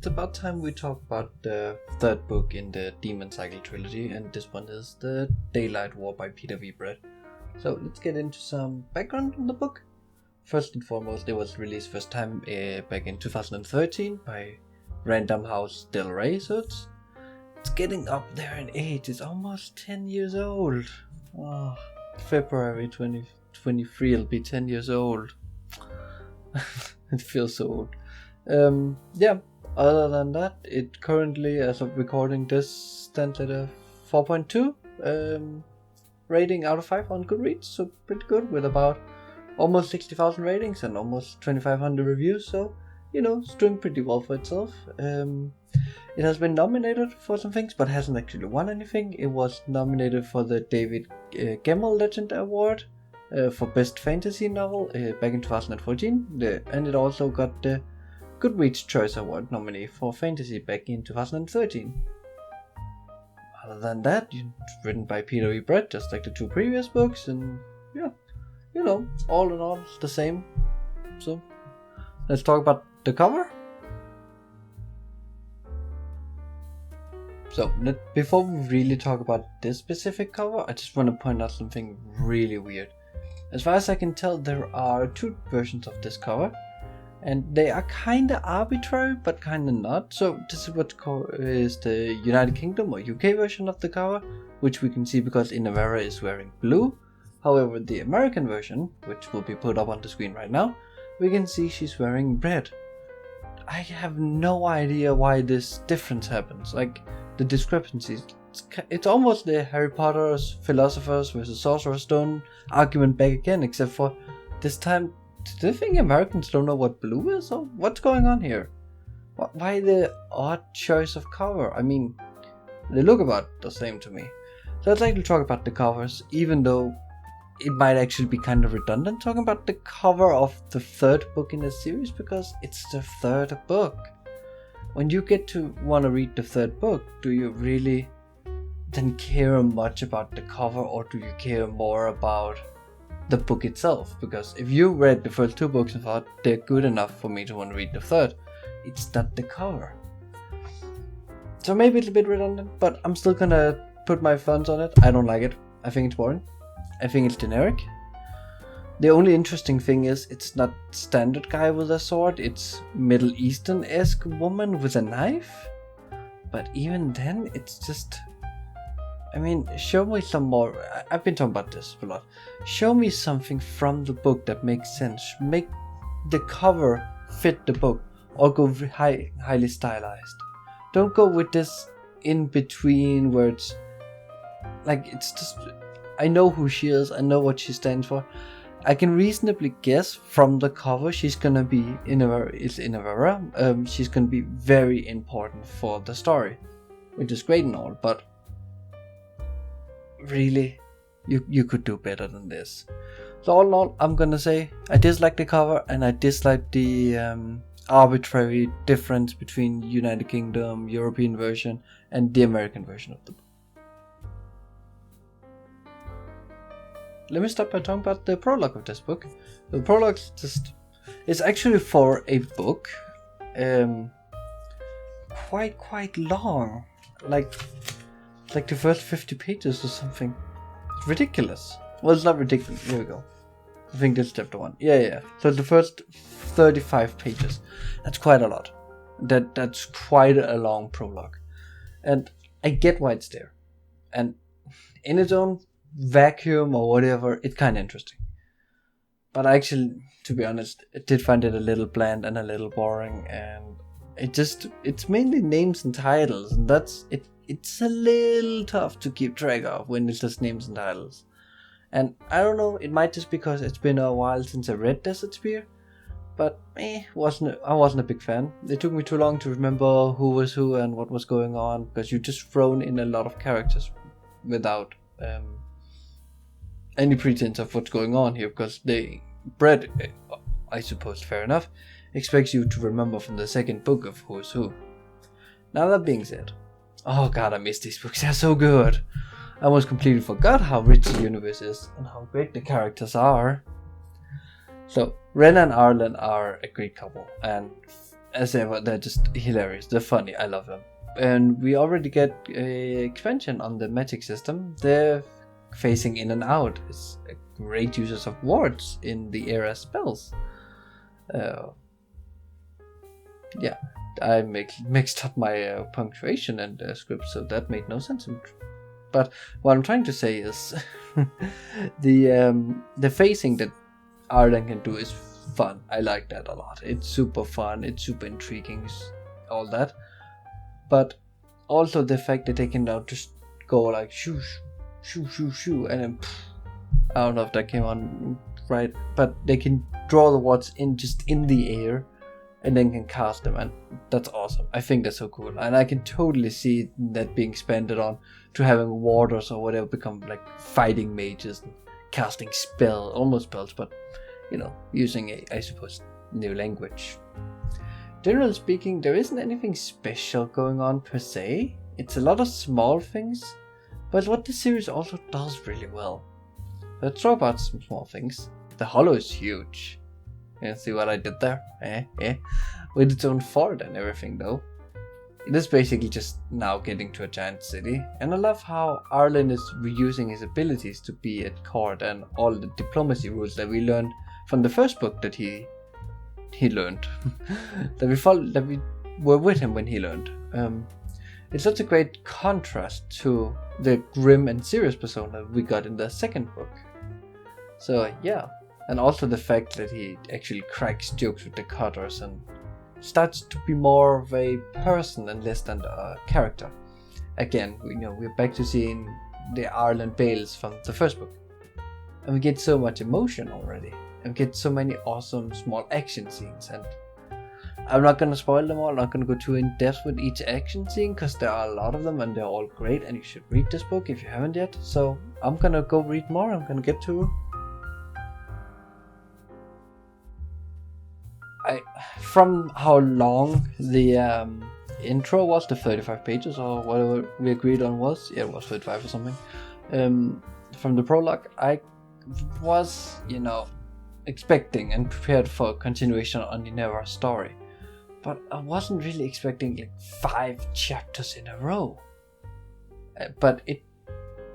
it's about time we talk about the third book in the Demon Cycle trilogy, and this one is The Daylight War by Peter V. Brett. So let's get into some background on the book. First and foremost, it was released first time back in 2013 by Random House Del Rey, so it's getting up there in age. It's almost 10 years old. Oh, February 2023 will be 10 years old. It feels so old. Other than that, it currently, as of recording this, stands at a 4.2 rating out of 5 on Goodreads, so pretty good, with about almost 60,000 ratings and almost 2,500 reviews, so, it's doing pretty well for itself. It has been nominated for some things, but hasn't actually won anything. It was nominated for the David Gemmell Legend Award for Best Fantasy Novel back in 2014, and it also got the Goodreads Choice Award nominee for Fantasy back in 2013. Other than that, it's written by Peter V. Brett, just like the two previous books, and all in all, it's the same. So, let's talk about the cover. So, before we really talk about this specific cover, I just want to point out something really weird. As far as I can tell, there are two versions of this cover, and they are kinda arbitrary, but kinda not. So this is what is the United Kingdom or UK version of the cover, which we can see because Inavera is wearing blue. However, the American version, which will be put up on the screen right now, we can see she's wearing red. I have no idea why this difference happens, like the discrepancies. It's almost the Harry Potter's Philosopher's versus Sorcerer's Stone argument back again, except for this time, do you think Americans don't know what blue is, or what's going on here? Why the odd choice of cover? I mean, they look about the same to me. So I'd like to talk about the covers, even though it might actually be kind of redundant talking about the cover of the third book in the series, because it's the third book. When you get to want to read the third book, do you really then care much about the cover, or do you care more about the book itself? Because if you read the first two books and thought they're good enough for me to want to read the third, it's not the cover. So maybe it's a bit redundant, but I'm still gonna put my funds on it. I don't like it. I think it's boring. I think it's generic. The only interesting thing is it's not standard guy with a sword, it's Middle Eastern-esque woman with a knife. But even then, it's just... I mean, show me some more. I've been talking about this a lot. Show me something from the book that makes sense. Make the cover fit the book, or go highly stylized. Don't go with this in between where it's like, it's just, I know who she is, I know what she stands for. I can reasonably guess from the cover she's gonna be Inavera. She's gonna be very important for the story, which is great and all, but really, you could do better than this. So all in all, I'm gonna say I dislike the cover, and I dislike the arbitrary difference between United Kingdom, European version, and the American version of the book. Let me start by talking about the prologue of this book. The prologue is actually for a book, quite long, like the first 50 pages or something. It's ridiculous. Well, it's not ridiculous. Here we go. I think this is chapter 1. Yeah. So the first 35 pages. That's quite a lot. That's quite a long prologue, and I get why it's there. And in its own vacuum or whatever, it's kind of interesting. But I actually, to be honest, I did find it a little bland and a little boring, and it's mainly names and titles, and that's it. It's a little tough to keep track of when it's just names and titles. And I don't know, it might just because it's been a while since I read Desert Spear, but I wasn't a big fan. It took me too long to remember who was who and what was going on, because you just thrown in a lot of characters without any pretense of what's going on here, because Brett, I suppose fair enough, expects you to remember from the second book of who's who. Now that being said, oh god, I miss these books, they're so good. I almost completely forgot how rich the universe is and how great the characters are. So, Renna and Arlen are a great couple, and as ever, they're just hilarious. They're funny. I love them. And we already get a expansion on the magic system. They're phasing in and out. It's a great users of wards in the era spells. Yeah, I mixed up my punctuation and script, so that made no sense. But what I'm trying to say is the phasing that Arlen can do is fun. I like that a lot. It's super fun. It's super intriguing. All that. But also the fact that they can now just go like shoo, shoo, shoo, shoo, and then I don't know if that came on right, but they can draw the wards in just in the air, and then can cast them, and that's awesome. I think that's so cool, and I can totally see that being expanded on to having warders or whatever become like fighting mages, and casting almost spells, but using I suppose new language. Generally speaking, there isn't anything special going on per se. It's a lot of small things, but what the series also does really well. Let's talk about some small things. The Hollow is huge. You see what I did there? With its own fort and everything though. It is basically just now getting to a giant city, and I love how Arlen is reusing his abilities to be at court and all the diplomacy rules that we learned from the first book that he learned. that we were with him when he learned. It's such a great contrast to the grim and serious persona we got in the second book. So yeah. And also the fact that he actually cracks jokes with the cutters and starts to be more of a person and less than a character. Again, we're back to seeing the Arlen Bales from the first book. And we get so much emotion already. And we get so many awesome small action scenes. And I'm not going to spoil them all. I'm not going to go too in depth with each action scene because there are a lot of them and they're all great. And you should read this book if you haven't yet. So I'm going to go read more. I'm going to get to... From how long the intro was, the 35 pages or whatever we agreed on was, it was 35 or something, from the prologue, I was, expecting and prepared for a continuation on the Never story, but I wasn't really expecting like 5 chapters in a row, but it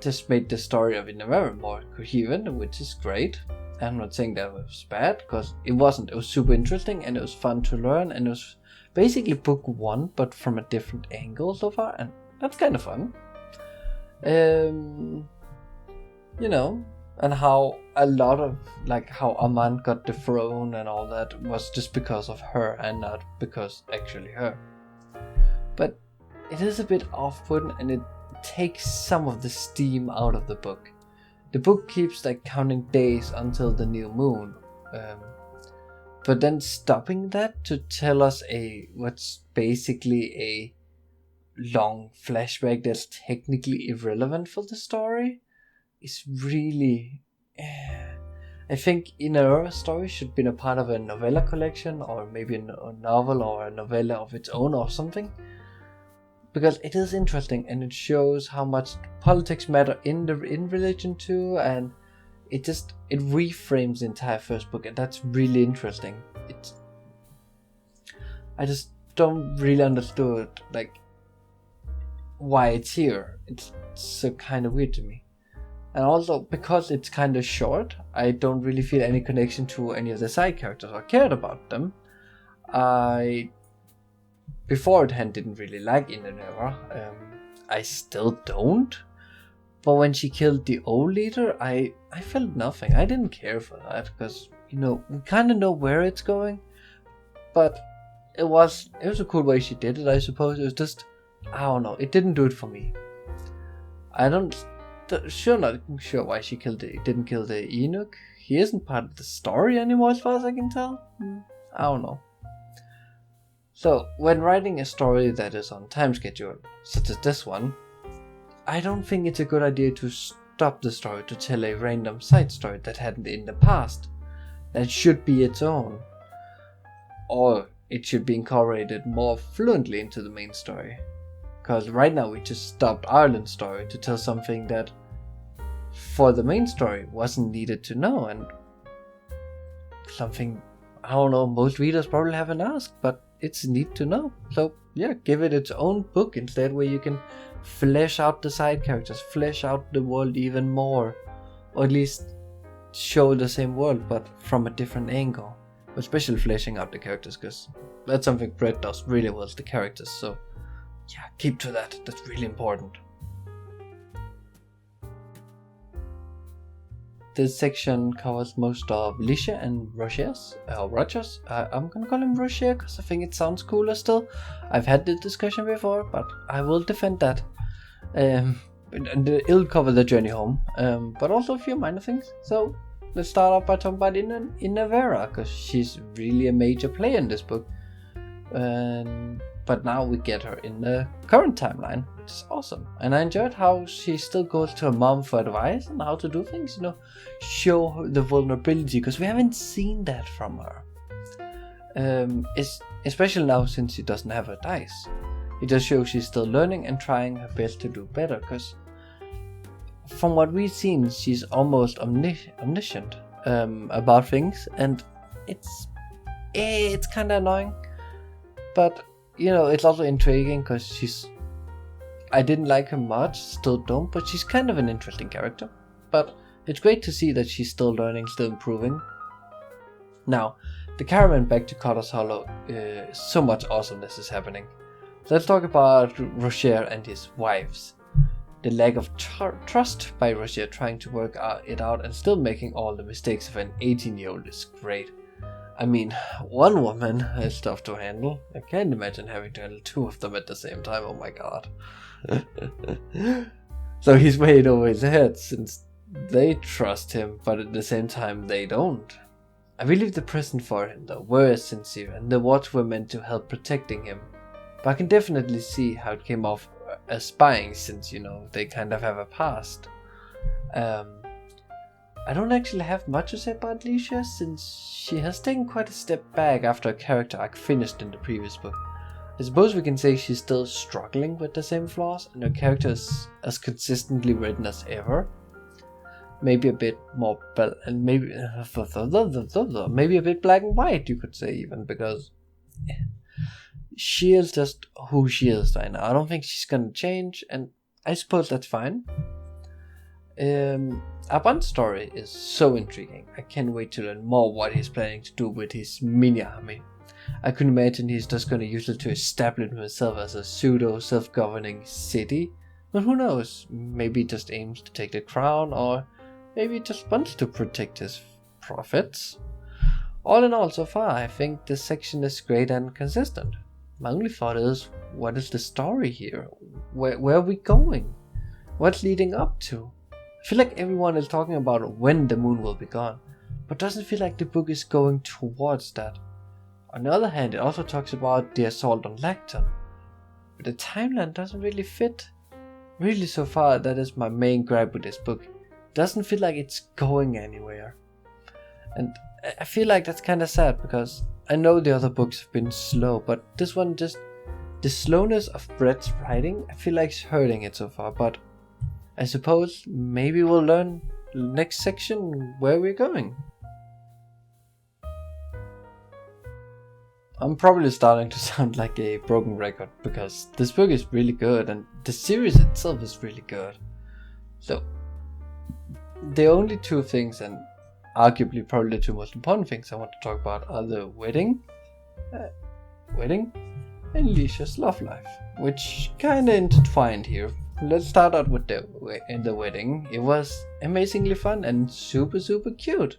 just made the story of Never more coherent, which is great. I'm not saying that was bad, because it wasn't. It was super interesting and it was fun to learn, and it was basically book 1 but from a different angle so far, and that's kind of fun. And how a lot of how Amand got the throne and all that was just because of her and not because actually her. But it is a bit off-putting and it takes some of the steam out of the book. The book keeps counting days until the new moon, but then stopping that to tell us what's basically a long flashback that's technically irrelevant for the story is really... I think Inner story should have been a part of a novella collection, or maybe a novel or a novella of its own or something. Because it is interesting and it shows how much politics matter in religion too, and it reframes the entire first book, and that's really interesting. I just don't really understood why it's here. It's so kind of weird to me. And also because it's kind of short, I don't really feel any connection to any of the side characters or cared about them. I beforehand didn't really like Inanera. I still don't. But when she killed the old leader, I felt nothing. I didn't care for that because, we kind of know where it's going. But it was a cool way she did it, I suppose. It was just, I don't know, it didn't do it for me. Not sure why she didn't kill the eunuch. He isn't part of the story anymore as far as I can tell. I don't know. So, when writing a story that is on time schedule, such as this one, I don't think it's a good idea to stop the story to tell a random side story that happened in the past. That should be its own. Or it should be incorporated more fluently into the main story. Because right now we just stopped Arlen's story to tell something that for the main story wasn't needed to know, and something, I don't know, most readers probably haven't asked, but it's neat to know. So yeah, give it its own book instead, where you can flesh out the side characters, flesh out the world even more, or at least show the same world but from a different angle. Especially fleshing out the characters, because that's something Brett does really well, the characters. So yeah, keep to that. That's really important. This section covers most of Licia and Rogers. I'm gonna call him Roger because I think it sounds cooler still. I've had this discussion before, but I will defend that. And it'll cover the journey home, but also a few minor things. So let's start off by talking about Inavera, because she's really a major player in this book. But now we get her in the current timeline, which is awesome. And I enjoyed how she still goes to her mom for advice on how to do things, show her the vulnerability, because we haven't seen that from her. Especially now since she doesn't have her dice. It just shows she's still learning and trying her best to do better, because from what we've seen, she's almost omniscient about things, and it's kind of annoying. But it's also intriguing because I didn't like her much, still don't, but she's kind of an interesting character. But it's great to see that she's still learning, still improving. Now, the caravan back to Cotter's Hollow, so much awesomeness is happening. So let's talk about Roger and his wives. The lack of trust by Roger trying to work it out and still making all the mistakes of an 18-year-old is great. I mean, one woman is tough to handle. I can't imagine having to handle two of them at the same time. Oh my god. So he's way over his head since they trust him, but at the same time they don't. I believe the present for him though were sincere, and the wards were meant to help protecting him. But I can definitely see how it came off as spying, since they kind of have a past. I don't actually have much to say about Licia, since she has taken quite a step back after a character arc finished in the previous book. I suppose we can say she's still struggling with the same flaws, and her character is as consistently written as ever. Maybe a bit more, maybe a bit black and white, you could say, even, because she is just who she is right now. I don't think she's gonna change, and I suppose that's fine. Aban's story is so intriguing. I can't wait to learn more what he's planning to do with his mini army. I can imagine he's just gonna use it to establish himself as a pseudo self-governing city. But who knows, maybe he just aims to take the crown, or maybe he just wants to protect his profits. All in all, so far, I think this section is great and consistent. My only thought is, what is the story here? Where are we going? What's leading up to? I feel like everyone is talking about when the moon will be gone, but doesn't feel like the book is going towards that. On the other hand, it also talks about the assault on Lacton, but the timeline doesn't really fit. Really, so far, that is my main gripe with this book. It doesn't feel like it's going anywhere. And I feel like that's kind of sad, because I know the other books have been slow, but this one just... the slowness of Brett's writing, I feel like it's hurting it so far, but I suppose maybe we'll learn next section where we're going. I'm probably starting to sound like a broken record, because this book is really good and the series itself is really good. So, the only two things, and arguably probably the two most important things I want to talk about, are the wedding and Licia's love life, which kinda intertwined here. Let's start out with the wedding. It was amazingly fun and super cute.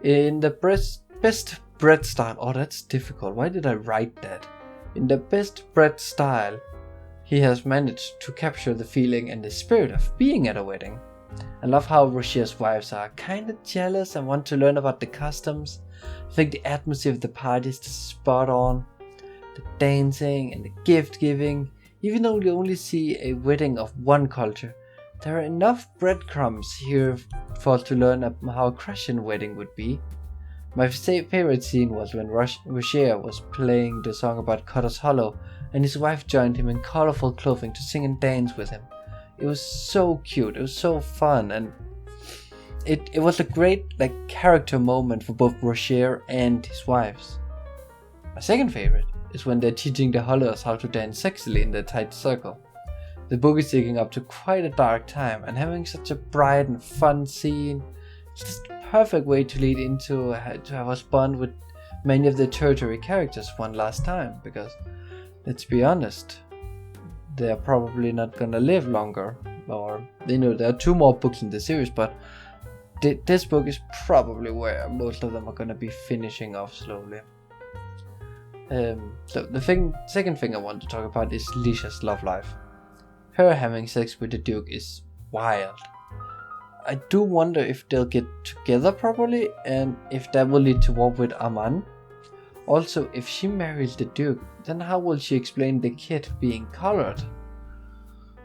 In the best Brett style. Oh, that's difficult. Why did I write that? In the best Brett style, he has managed to capture the feeling and the spirit of being at a wedding. I love how Rocher's wives are kind of jealous and want to learn about the customs. I think the atmosphere of the party is just spot on. The dancing and the gift giving. Even though we only see a wedding of one culture, there are enough breadcrumbs here for us to learn how a Christian wedding would be. My favorite scene was when Roger was playing the song about Cotter's Hollow and his wife joined him in colorful clothing to sing and dance with him. It was so cute, it was so fun, and it was a great character moment for both Roger and his wives. My second favorite is when they're teaching the Hollers how to dance sexily in the tight circle. The book is taking up to quite a dark time, and having such a bright and fun scene, it's just a perfect way to lead into to have us bond with many of the tertiary characters one last time, because let's be honest, they're probably not gonna live longer, or there are 2 more books in the series, but this book is probably where most of them are gonna be finishing off slowly. So the second thing I want to talk about is Lisha's love life. Her having sex with the Duke is wild. I do wonder if they'll get together properly, and if that will lead to war with Arlen. Also, if she marries the Duke, then how will she explain the kid being colored?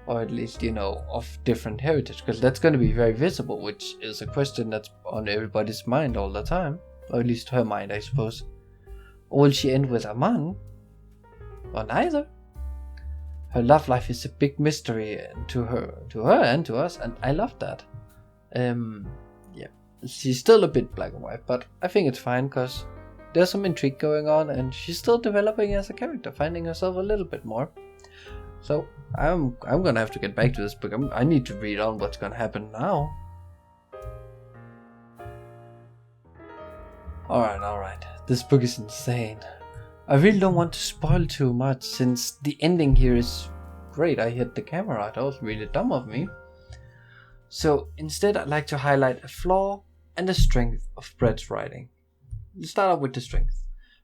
Or at least, of different heritage, because that's going to be very visible, which is a question that's on everybody's mind all the time. Or at least her mind, I suppose. Or will she end with Arlen? Or neither? Her love life is a big mystery to her and to us, and I love that. Yeah, she's still a bit black and white, but I think it's fine, because there's some intrigue going on, and she's still developing as a character, finding herself a little bit more. So I'm gonna have to get back to this book. I need to read on what's gonna happen now. Alright. This book is insane. I really don't want to spoil too much, since the ending here is great. I hit the camera. That was really dumb of me. So instead, I'd like to highlight a flaw and a strength of Brett's writing. Let's start off with the strength.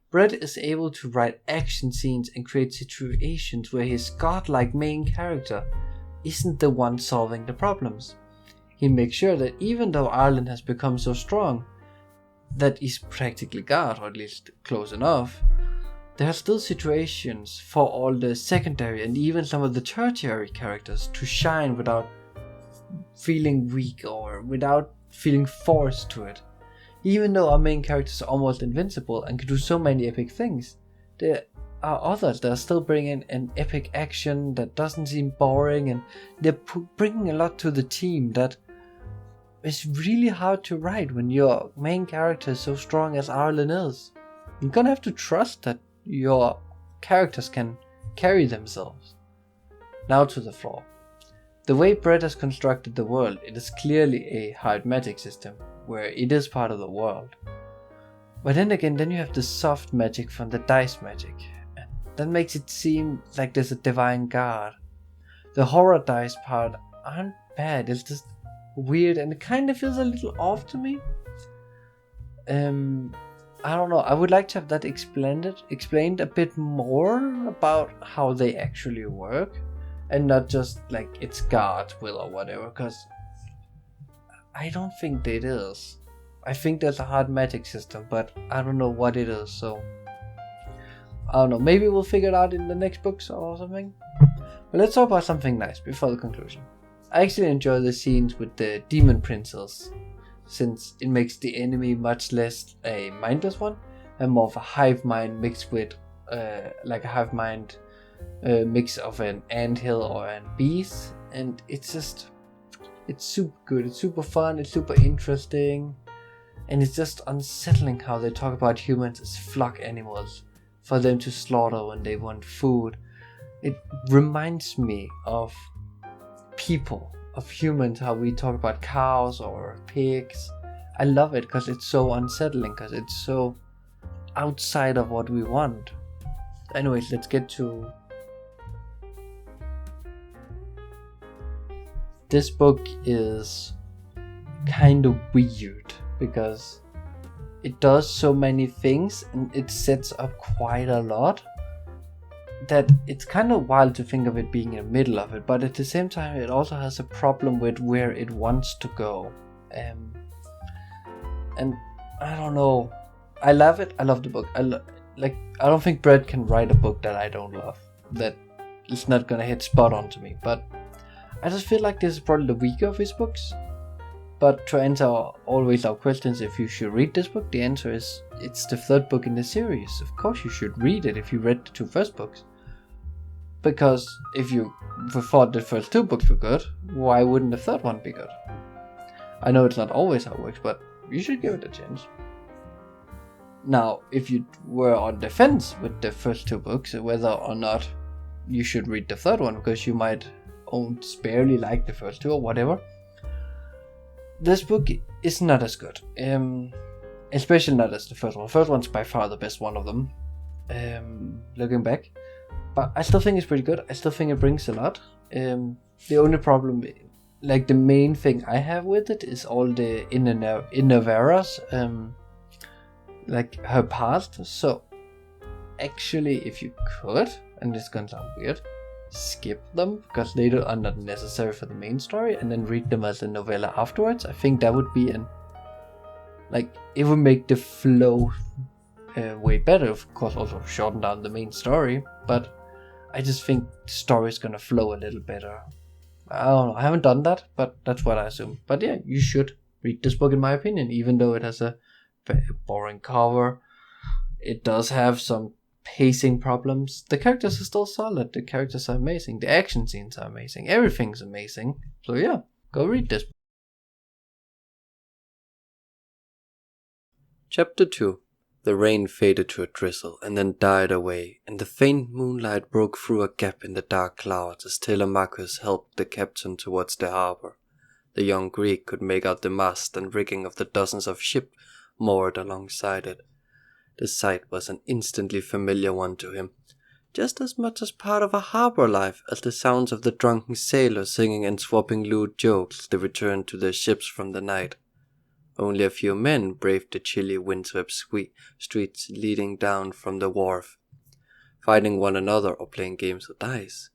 Brett is able to write action scenes and create situations where his godlike main character isn't the one solving the problems. He makes sure that even though Arlen has become so strong that he's practically God, or at least close enough, there are still situations for all the secondary and even some of the tertiary characters to shine without feeling weak or without feeling forced to it. Even though our main characters are almost invincible and can do so many epic things, there are others that are still bringing an epic action that doesn't seem boring, and they're bringing a lot to the team that is really hard to write when your main character is so strong as Arlen is. You're gonna have to trust that your characters can carry themselves. Now to the flaw. The way Brett has constructed the world, it is clearly a hard magic system, where it is part of the world. But then again, you have the soft magic from the dice magic, and that makes it seem like there's a divine god. The horror dice part aren't bad, it's just weird, and it kind of feels a little off to me. I don't know, I would like to have that explained a bit more about how they actually work, and not just like it's God's will or whatever, because I don't think that it is. I think there's a hard magic system, but I don't know what it is, so I don't know, maybe we'll figure it out in the next books or something. But let's talk about something nice before the conclusion. I actually enjoy the scenes with the demon princes, since it makes the enemy much less a mindless one and more of a hive mind mixed with like a hive mind mix of an anthill or an beast, and it's super good, it's super fun, it's super interesting, and it's just unsettling how they talk about humans as flock animals for them to slaughter when they want food. It reminds me of people, of humans, how we talk about cows or pigs. I love it because it's so unsettling, because it's so outside of what we want. Anyways, let's get to this book. Is kind of weird because it does so many things and it sets up quite a lot that it's kind of wild to think of it being in the middle of it, but at the same time it also has a problem with where it wants to go. And I don't know, I love it. I love the book. I don't think Brett can write a book that I don't love, that is not gonna hit spot on to me, but I just feel like this is probably the weaker of his books. But to answer always our questions if you should read this book, the answer is it's the third book in the series. Of course you should read it if you read the 2 first books. Because if you thought the first 2 books were good, why wouldn't the third one be good? I know it's not always how it works, but you should give it a chance. Now, if you were on the fence with the first 2 books, whether or not you should read the third one, because you might barely like the first 2 or whatever, this book is not as good. Especially not as the first one. The first one's by far the best one of them, looking back. But I still think it's pretty good. I still think it brings a lot. The only problem, like the main thing I have with it, is all the Inavera's, like her past. So actually, if you could, and it's gonna sound weird, skip them because they are not necessary for the main story, and then read them as a novella afterwards. I think that would be it would make the flow way better. Of course, also shorten down the main story, but I just think the story is gonna flow a little better. I don't know. I haven't done that, but that's what I assume. But yeah, you should read this book in my opinion, even though it has a very boring cover. It does have some pacing problems. The characters are still solid. The characters are amazing. The action scenes are amazing. Everything's amazing. So yeah, go read this. Chapter 2. The rain faded to a drizzle and then died away, and the faint moonlight broke through a gap in the dark clouds as Telemachus helped the captain towards the harbor. The young Greek could make out the mast and rigging of the dozens of ships moored alongside it. The sight was an instantly familiar one to him, just as much as part of a harbor life as the sounds of the drunken sailors singing and swapping lewd jokes as they returned to their ships from the night. Only a few men braved the chilly windswept streets leading down from the wharf, fighting one another or playing games of dice.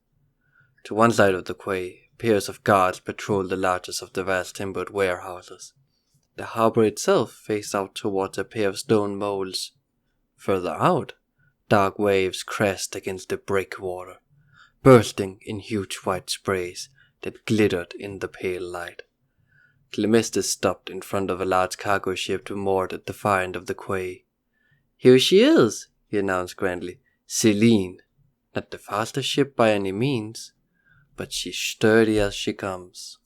To one side of the quay, pairs of guards patrolled the largest of the vast timbered warehouses. The harbor itself faced out towards a pair of stone moles. Further out, dark waves crashed against the breakwater, bursting in huge white sprays that glittered in the pale light. Clemistus stopped in front of a large cargo ship moored at the far end of the quay. "Here she is," he announced grandly. "Selene. Not the fastest ship by any means, but she's sturdy as she comes."